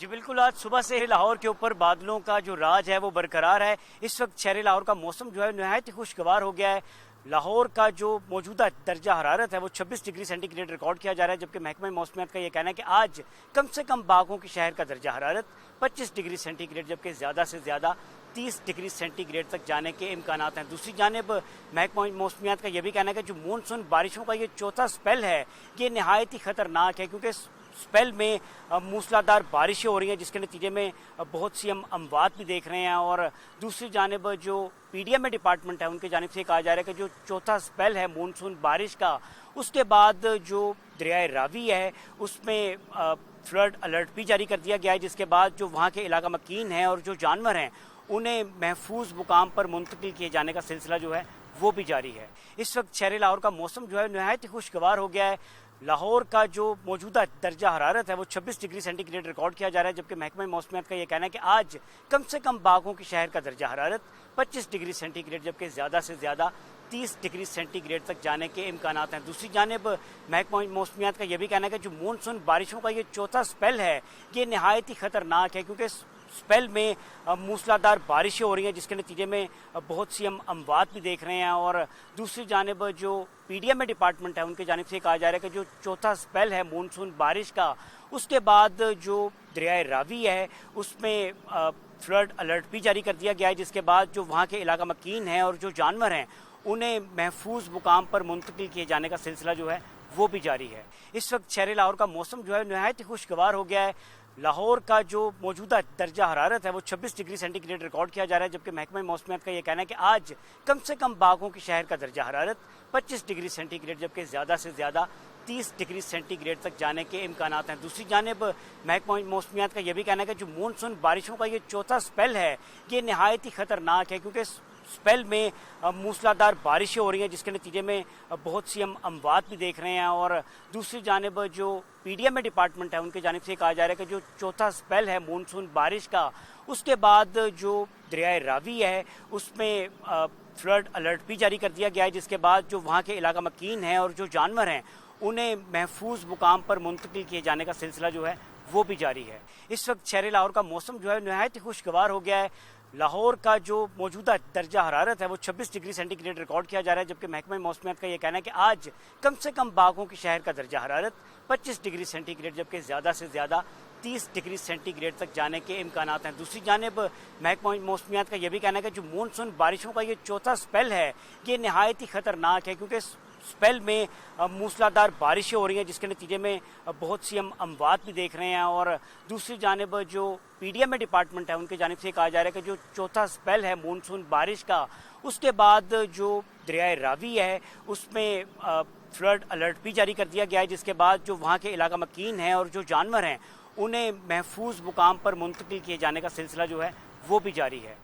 جی بالکل، آج صبح سے لاہور کے اوپر بادلوں کا جو راج ہے وہ برقرار ہے۔ اس وقت شہر لاہور کا موسم جو ہے نہایت ہی خوشگوار ہو گیا ہے۔ لاہور کا جو موجودہ درجہ حرارت ہے وہ 26 ڈگری سینٹی گریڈ ریکارڈ کیا جا رہا ہے، جبکہ محکمہ موسمیات کا یہ کہنا ہے کہ آج کم سے کم باغوں کے شہر کا درجہ حرارت 25 ڈگری سینٹی گریڈ جبکہ زیادہ سے زیادہ 30 ڈگری سینٹی گریڈ تک جانے کے امکانات ہیں۔ دوسری جانب محکمہ موسمیات کا یہ بھی کہنا ہے کہ جو مونسون بارشوں کا یہ چوتھا سپیل ہے یہ نہایت ہی خطرناک ہے، کیونکہ سپیل میں موسلادھار بارشیں ہو رہی ہیں، جس کے نتیجے میں بہت سی ہم اموات بھی دیکھ رہے ہیں۔ اور دوسری جانب جو پی ڈی ایم ڈپارٹمنٹ ہے ان کی جانب سے یہ کہا جا رہا ہے کہ جو چوتھا سپیل ہے مونسون بارش کا، اس کے بعد جو دریائے راوی ہے اس میں فلڈ الرٹ بھی جاری کر دیا گیا ہے، جس کے بعد جو وہاں کے علاقہ مکین ہیں اور جو جانور ہیں انہیں محفوظ مقام پر منتقل کیے جانے کا سلسلہ جو ہے وہ بھی جاری ہے۔ اس وقت شہر لاہور کا موسم جو ہے نہایت ہی خوشگوار ہو گیا ہے۔ لاہور کا جو موجودہ درجہ حرارت ہے وہ 26 ڈگری سینٹی گریڈ ریکارڈ کیا جا رہا ہے، جبکہ محکمہ موسمیات کا یہ کہنا ہے کہ آج کم سے کم باغوں کے شہر کا درجہ حرارت 25 ڈگری سینٹی گریڈ جبکہ زیادہ سے زیادہ 30 ڈگری سینٹی گریڈ تک جانے کے امکانات ہیں۔ دوسری جانب محکمہ موسمیات کا یہ بھی کہنا ہے کہ جو مونسون بارشوں کا یہ چوتھا سپیل ہے یہ نہایت ہی خطرناک ہے، کیونکہ سپیل میں موسلادھار بارشیں ہو رہی ہیں، جس کے نتیجے میں بہت سی ہم اموات بھی دیکھ رہے ہیں۔ اور دوسری جانب جو پی ڈی ایم ڈپارٹمنٹ ہے ان کی جانب سے کہا جا رہا ہے کہ جو چوتھا سپیل ہے مونسون بارش کا، اس کے بعد جو دریائے راوی ہے اس میں فلڈ الرٹ بھی جاری کر دیا گیا ہے، جس کے بعد جو وہاں کے علاقہ مکین ہیں اور جو جانور ہیں انہیں محفوظ مقام پر منتقل کیے جانے کا سلسلہ جو ہے وہ بھی جاری ہے۔ اس وقت شہر لاہور کا موسم جو ہے نہایت ہی خوشگوار ہو گیا ہے۔ لاہور کا جو موجودہ درجہ حرارت ہے وہ 26 ڈگری سینٹی گریڈ ریکارڈ کیا جا رہا ہے، جبکہ محکمہ موسمیات کا یہ کہنا ہے کہ آج کم سے کم باغوں کے شہر کا درجہ حرارت 25 ڈگری سینٹی گریڈ جبکہ زیادہ سے زیادہ 30 ڈگری سینٹی گریڈ تک جانے کے امکانات ہیں۔ دوسری جانب محکمہ موسمیات کا یہ بھی کہنا ہے کہ جو مونسون بارشوں کا یہ چوتھا سپیل ہے یہ نہایت ہی خطرناک ہے، کیونکہ سپیل میں موسلادھار بارشیں ہو رہی ہیں، جس کے نتیجے میں بہت سی ہم اموات بھی دیکھ رہے ہیں۔ اور دوسری جانب جو پی ڈی ایم ڈپارٹمنٹ ہے ان کی جانب سے یہ کہا جا رہا ہے کہ جو چوتھا سپیل ہے مونسون بارش کا، اس کے بعد جو دریائے راوی ہے اس میں فلڈ الرٹ بھی جاری کر دیا گیا ہے، جس کے بعد جو وہاں کے علاقہ مکین ہیں اور جو جانور ہیں انہیں محفوظ مقام پر منتقل کیے جانے کا سلسلہ جو ہے وہ بھی جاری ہے۔ اس وقت شہر لاہور کا موسم جو ہے نہایت ہی خوشگوار ہو گیا ہے۔ لاہور کا جو موجودہ درجہ حرارت ہے وہ 26 ڈگری سینٹی گریڈ ریکارڈ کیا جا رہا ہے، جبکہ محکمہ موسمیات کا یہ کہنا ہے کہ آج کم سے کم باغوں کے شہر کا درجہ حرارت 25 ڈگری سینٹی گریڈ جبکہ زیادہ سے زیادہ 30 ڈگری سینٹی گریڈ تک جانے کے امکانات ہیں۔ دوسری جانب محکمہ موسمیات کا یہ بھی کہنا ہے کہ جو مونسون بارشوں کا یہ چوتھا سپیل ہے یہ نہایت ہی خطرناک ہے، کیونکہ سپیل میں موسلادھار بارشیں ہو رہی ہیں، جس کے نتیجے میں بہت سی ہم اموات بھی دیکھ رہے ہیں۔ اور دوسری جانب جو پی ڈی ایم ڈپارٹمنٹ ہے ان کی جانب سے کہا جا رہا ہے کہ جو چوتھا سپیل ہے مونسون بارش کا، اس کے بعد جو دریائے راوی ہے اس میں فلڈ الرٹ بھی جاری کر دیا گیا ہے، جس کے بعد جو وہاں کے علاقہ مکین ہیں اور جو جانور ہیں انہیں محفوظ مقام پر منتقل کیے جانے کا سلسلہ جو ہے وہ بھی جاری ہے۔